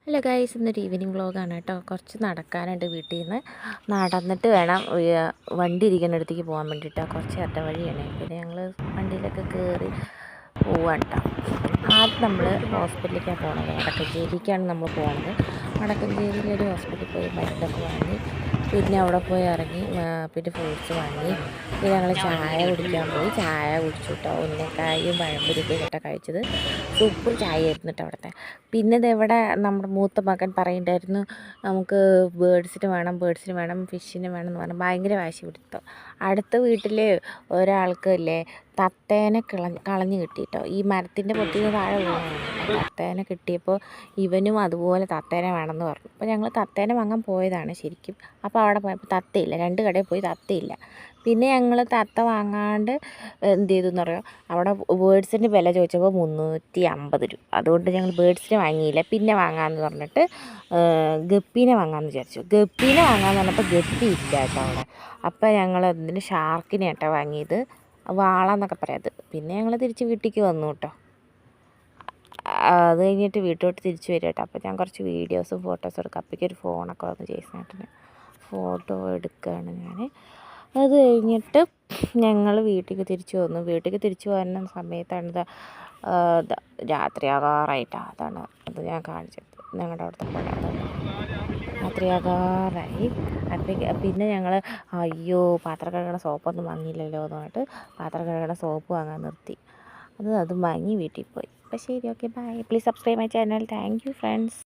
Hello guys, ഇന്നൊരു evening വ്ളോഗാണ് കേട്ടോ. കുറച്ച് നടക്കാനുണ്ട് വീട്ടിൽ നിന്ന്. നടന്നിട്ട് വേണം വണ്ടി ഇരിക്കുന്നിടത്തേക്ക് പോകാൻ വേണ്ടിയിട്ടാണ്. കുറച്ച് അറ്റ വഴിയാണ്. പിന്നെ ഞങ്ങൾ വണ്ടിയിലൊക്കെ കയറി പോവാണ് കേട്ടോ. ആദ്യം നമ്മൾ ഹോസ്പിറ്റലിലേക്കാണ് പോകണത്. വടക്കഞ്ചേരിക്കാണ് നമ്മൾ പോകുന്നത്. വടക്കഞ്ചേരിയിലൊരു ഹോസ്പിറ്റലിൽ പോയി മരുന്നൊക്കെ വാങ്ങി, പിന്നെ അവിടെ പോയി ഇറങ്ങി, പിന്നെ ഫ്രൂട്ട്സ് വാങ്ങി, പിന്നെ ഞങ്ങൾ ചായ കുടിക്കാൻ പോയി. ചായ കുടിച്ചു കേട്ടോ. ഉന്നക്കായും പഴംപൊരിയൊക്കെ കേട്ടോ കഴിച്ചത്. സൂപ്പർ ചായ ആയിരുന്നു കേട്ടോ അവിടുത്തെ. പിന്നെ ഇതെവിടെ നമ്മുടെ മൂത്ത മകൻ പറയുന്നുണ്ടായിരുന്നു, നമുക്ക് ബേഡ്സിന് വേണം ഫിഷിന് വേണം എന്ന് പറഞ്ഞാൽ ഭയങ്കര വാശി പിടുത്തം. അടുത്ത വീട്ടിൽ ഒരാൾക്ക് ഇല്ലേ തത്തേനെ കളഞ്ഞ് കിട്ടിയിട്ടോ. ഈ മരത്തിൻ്റെ പൊട്ടിന് താഴെ വീണതാണ്. തത്തേനെ കിട്ടിയപ്പോൾ ഇവനും അതുപോലെ തത്തേനെ വേണമെന്ന് പറഞ്ഞു. അപ്പോൾ ഞങ്ങൾ തത്തേനെ വാങ്ങാൻ പോയതാണ് ശരിക്കും. അപ്പോൾ അവിടെ പോയപ്പോൾ തത്തയില്ല. 2 കടയിൽ പോയി തത്തയില്ല. പിന്നെ ഞങ്ങൾ തത്ത വാങ്ങാണ്ട് എന്ത് ചെയ്തു എന്ന് പറയുക, അവിടെ ബേഡ്സിൻ്റെ വില ചോദിച്ചപ്പോൾ 350 രൂപ. അതുകൊണ്ട് ഞങ്ങൾ ബേഡ്സിനെ വാങ്ങിയില്ല. പിന്നെ വാങ്ങാമെന്ന് പറഞ്ഞിട്ട് ഗപ്പീനെ വാങ്ങാമെന്ന് വിചാരിച്ചു. ഗപ്പീനെ വാങ്ങാമെന്ന് പറഞ്ഞപ്പോൾ ഗപ്പി ഇല്ല കേട്ടോ അവിടെ. അപ്പോൾ ഞങ്ങൾ അതിന് ഷാർക്കിനെ കേട്ടോ വാങ്ങിയത്, വാളയെന്നൊക്കെ പറയാത്. പിന്നെ ഞങ്ങൾ തിരിച്ച് വീട്ടിലേക്ക് വന്നു കേട്ടോ. അത് കഴിഞ്ഞിട്ട് വീട്ടിലോട്ട് തിരിച്ച് വരും കേട്ടോ. അപ്പോൾ ഞാൻ കുറച്ച് വീഡിയോസും ഫോട്ടോസും എടുക്കാം. അപ്പോഴേക്കും ഒരു ഫോണൊക്കെ വന്ന് ജെയ്സണേട്ടന് ഫോട്ടോ എടുക്കുകയാണ് ഞാൻ. അത് കഴിഞ്ഞിട്ട് ഞങ്ങൾ വീട്ടിലേക്ക് തിരിച്ചു വന്നു. വീട്ടിലേക്ക് തിരിച്ചു വരുന്ന സമയത്താണ് രാത്രിയാകാറായിട്ടാണ്. അത് ഞാൻ കാണിച്ചത്. ഞങ്ങളുടെ അവിടുത്തെ പുഴ രാത്രിയാകാറായി. പിന്നെ ഞങ്ങൾ അയ്യോ പാത്രം കഴുകണ സോപ്പൊന്നും വാങ്ങിയില്ലല്ലോ എന്ന് പറഞ്ഞിട്ട് പാത്രം കഴുകണ സോപ്പ് വാങ്ങാൻ നിർത്തി. അതും വാങ്ങി വീട്ടിൽ പോയി. അപ്പോൾ ശരി, okay, bye. Please subscribe my channel. Thank you friends.